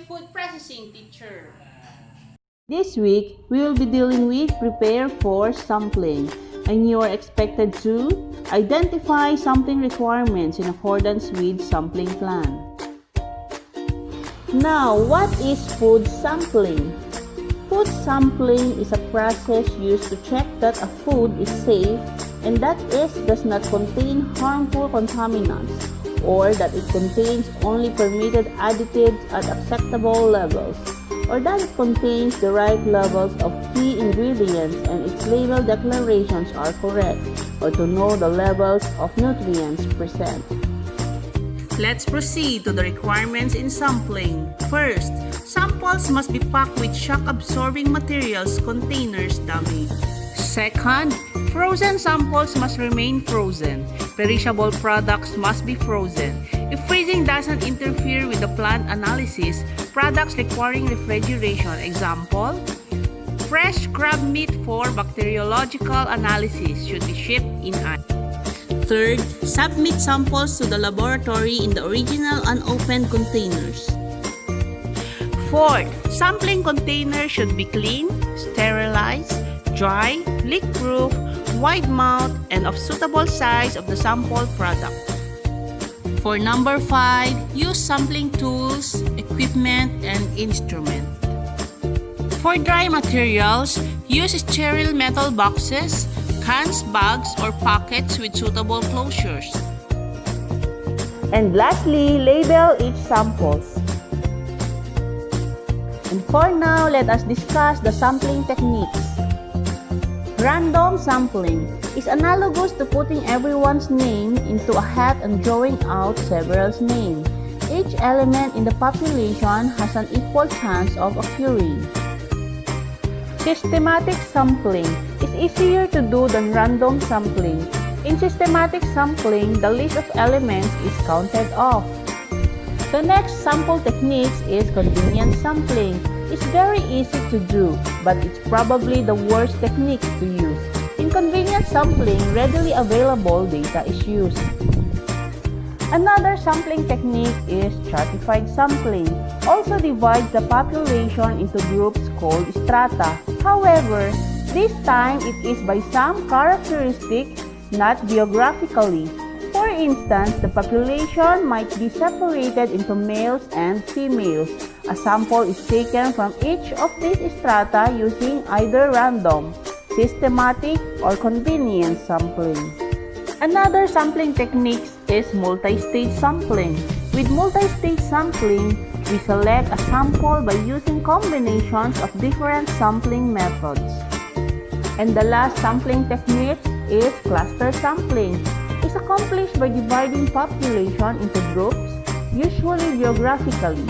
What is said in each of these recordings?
food processing teacher. This week, we will be dealing with prepare for sampling, and you are expected to identify sampling requirements in accordance with sampling plan. Now, what is food sampling? Food sampling is a process used to check that a food is safe and that it does not contain harmful contaminants or that it contains only permitted additives at acceptable levels, or that it contains the right levels of key ingredients and its label declarations are correct, or to know the levels of nutrients present. Let's proceed to the requirements in sampling. First, samples must be packed with shock-absorbing materials containers dummy. Second, frozen samples must remain frozen. Perishable products must be frozen. If freezing doesn't interfere with the plant analysis, products requiring refrigeration, example, fresh crab meat for bacteriological analysis should be shipped in ice. Third, submit samples to the laboratory in the original unopened containers. Fourth, sampling containers should be clean, sterilized, dry, leak-proof, wide-mouth, and of suitable size of the sample product. For number 5, use sampling tools, equipment, and instrument. For dry materials, use sterile metal boxes, cans, bags, or pockets with suitable closures. And lastly, label each samples. And for now, let us discuss the sampling techniques. Random sampling is analogous to putting everyone's name into a hat and drawing out several's name. Each element in the population has an equal chance of occurring. Systematic sampling is easier to do than random sampling. In systematic sampling, the list of elements is counted off. The next sample techniques is convenience sampling. It's very easy to do, but it's probably the worst technique to use. In convenience sampling, readily available data is used. Another sampling technique is stratified sampling. Also divides the population into groups called strata. However, this time it is by some characteristic, not geographically. For instance, the population might be separated into males and females. A sample is taken from each of these strata using either random, systematic, or convenience sampling. Another sampling technique is multi-stage sampling. With multi-stage sampling, we select a sample by using combinations of different sampling methods. And the last sampling technique is cluster sampling. It's accomplished by dividing population into groups, usually geographically.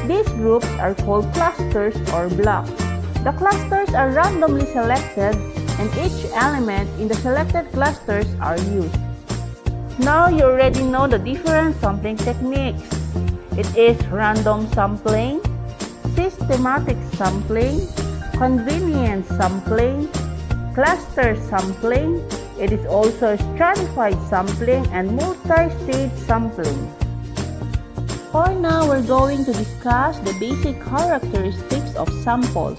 These groups are called clusters or blocks. The clusters are randomly selected and each element in the selected clusters are used. Now you already know the different sampling techniques. It is random sampling, systematic sampling, convenience sampling, cluster sampling. It is also stratified sampling and multi-stage sampling. For now, we're going to discuss the basic characteristics of samples.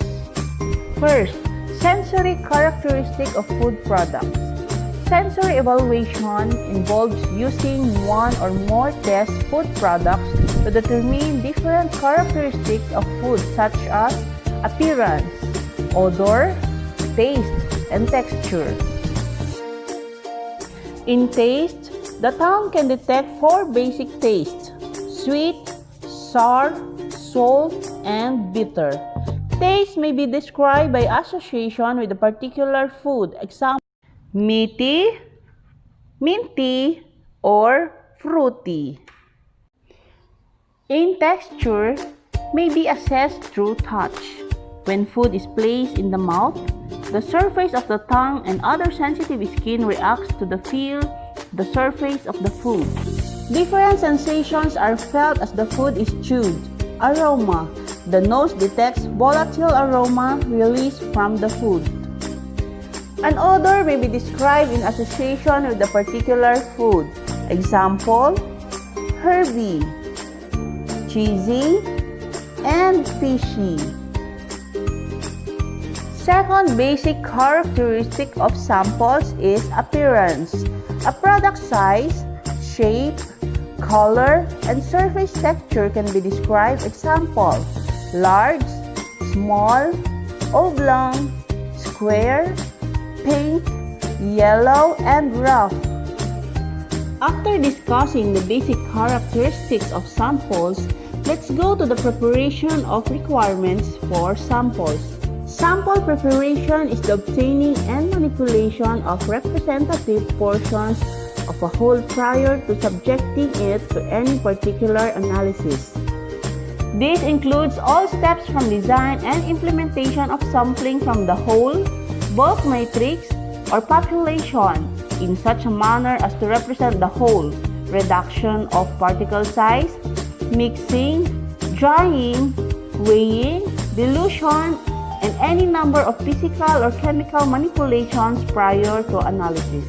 First, sensory characteristic of food products. Sensory evaluation involves using one or more test food products to determine different characteristics of food such as appearance, odor, taste, and texture. In taste, the tongue can detect 4 basic tastes: sweet, sour, salt, and bitter. Taste may be described by association with a particular food, example, meaty, minty, or fruity. In texture, may be assessed through touch. When food is placed in the mouth, the surface of the tongue and other sensitive skin reacts to the feel, the surface of the food. Different sensations are felt as the food is chewed. Aroma. The nose detects volatile aroma released from the food. An odor may be described in association with a particular food. Example, herby, cheesy, and fishy. Second basic characteristic of samples is appearance. A product size, shape, color, and surface texture can be described. Example: large, small, oblong, square, pink, yellow, and rough. After discussing the basic characteristics of samples, let's go to the preparation of requirements for samples. Sample preparation is the obtaining and manipulation of representative portions of a whole prior to subjecting it to any particular analysis. This includes all steps from design and implementation of sampling from the whole, bulk matrix, or population in such a manner as to represent the whole, reduction of particle size, mixing, drying, weighing, dilution, and any number of physical or chemical manipulations prior to analysis.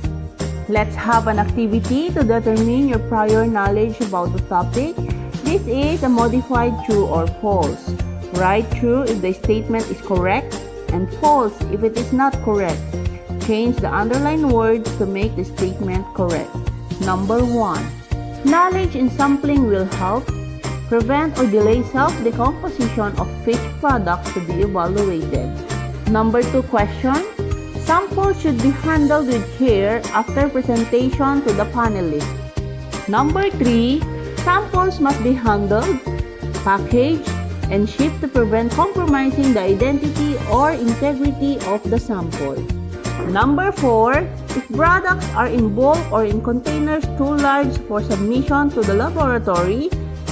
Let's have an activity to determine your prior knowledge about the topic. This is a modified true or false. Write true if the statement is correct and false if it is not correct. Change the underlined words to make the statement correct. Number 1. Knowledge in sampling will help prevent or delay self-decomposition of finished products to be evaluated. Number 2 question. Samples should be handled with care after presentation to the panelists. Number 3. Samples must be handled, packaged, and shipped to prevent compromising the identity or integrity of the sample. Number 4. If products are in bulk or in containers too large for submission to the laboratory,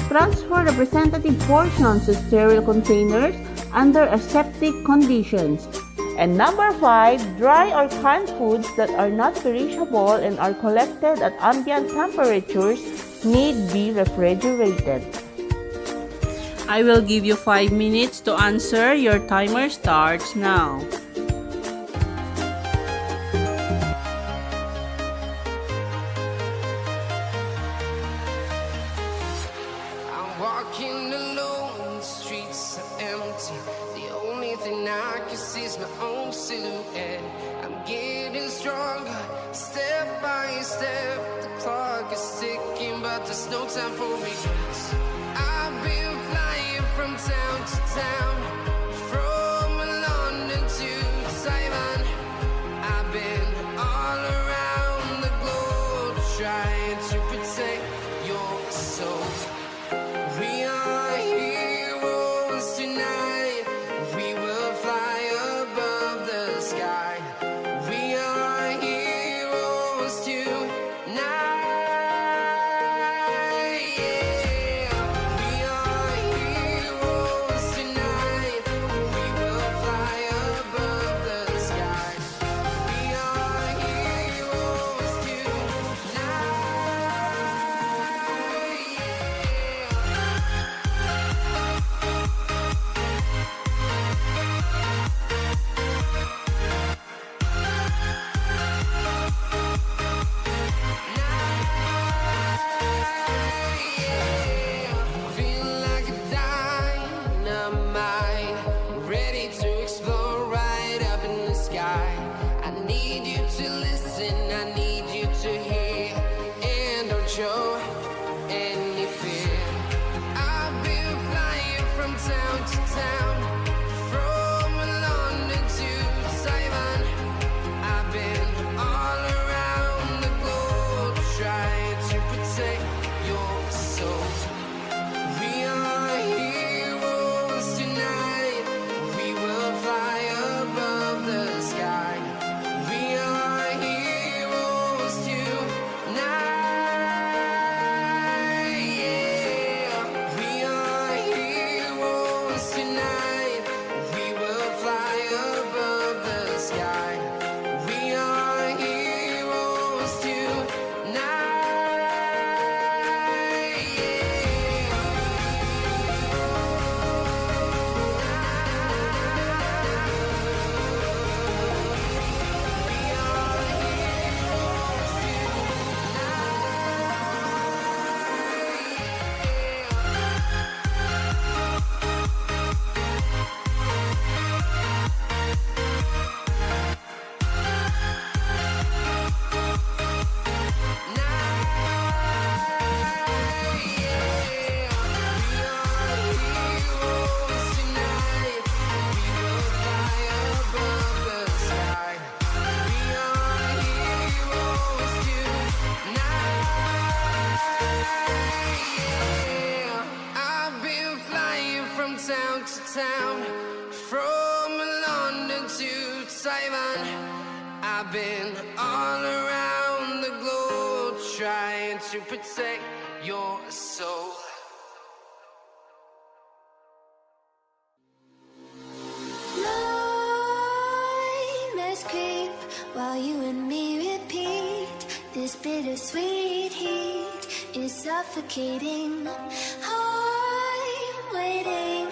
transfer representative portions to sterile containers under aseptic conditions. And number 5, dry or canned foods that are not perishable and are collected at ambient temperatures need be refrigerated. I will give you 5 minutes to answer. Your timer starts now. Walking alone, the streets are empty. The only thing I can see is my own silhouette. I'm getting stronger, step by step. The clock is ticking, but there's no time for regrets. I've been flying from town to town, from London to Taiwan. I've been all around the globe trying to protect your soul. We are heroes tonight. We will fly above the sky. We are heroes tonight. Yeah. We are heroes tonight. We will fly above the sky. We are heroes tonight. Feel like a dynamite, ready to explode right up in the sky. I need you to listen, I need you to hear, and don't show any fear. I've been flying from town to town, from London to Taiwan. I've been all around the globe trying to protect your soul. We are heroes tonight. We will fly above the sky. We are heroes I've been all around the globe trying to protect your soul. Nightmares creep while you and me repeat. This bittersweet heat is suffocating. I'm waiting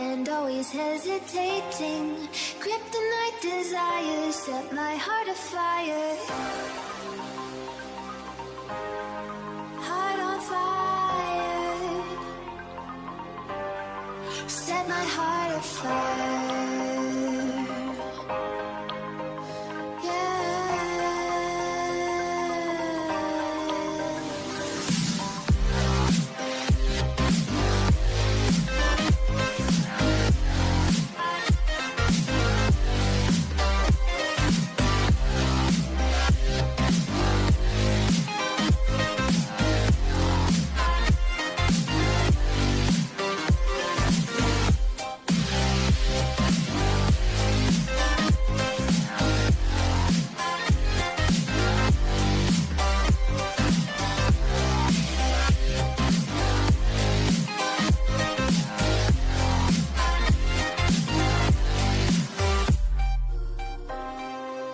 and always hesitating. Kryptonite desires set my heart afire. Heart on fire. Set my heart afire.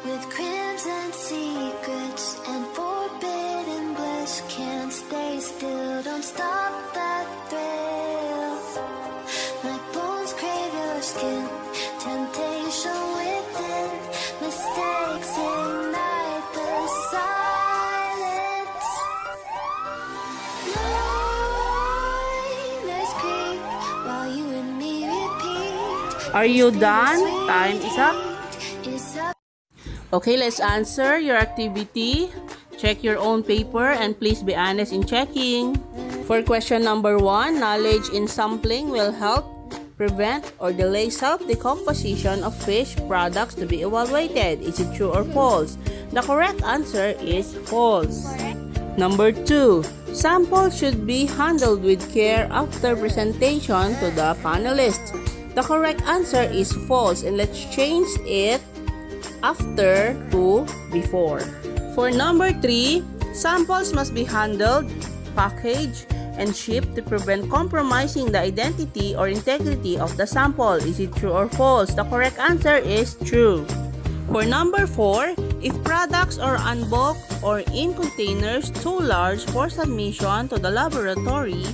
With crimson secrets and forbidden bliss, can't stay still, don't stop that thrill. My bones crave your skin, temptation within, mistakes ignite the silence. Nightmares creep while you and me repeat. Are you done? Time is up. Is up. Okay, let's answer your activity. Check your own paper and please be honest in checking. For question number 1, knowledge in sampling will help prevent or delay self-decomposition of fish products to be evaluated. Is it true or false? The correct answer is false. Number 2, samples should be handled with care after presentation to the panelists. The correct answer is false, and let's change it after to before. For number 3, samples must be handled, packaged, and shipped to prevent compromising the identity or integrity of the sample. Is it true or false? The correct answer is true. For number 4, if products are unbulked or in containers too large for submission to the laboratory,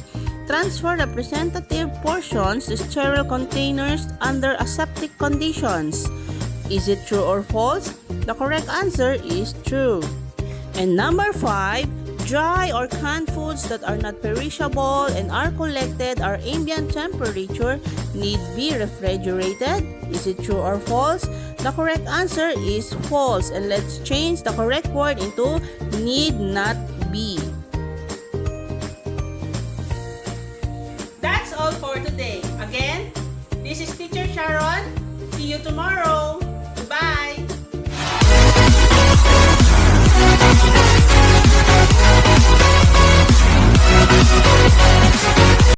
transfer representative portions to sterile containers under aseptic conditions. Is it true or false? The correct answer is true. And number 5, dry or canned foods that are not perishable and are collected at ambient temperature need be refrigerated. Is it true or false? The correct answer is false, and let's change the correct word into need not be. That's all for today. Again, this is Teacher Sharon. See you tomorrow.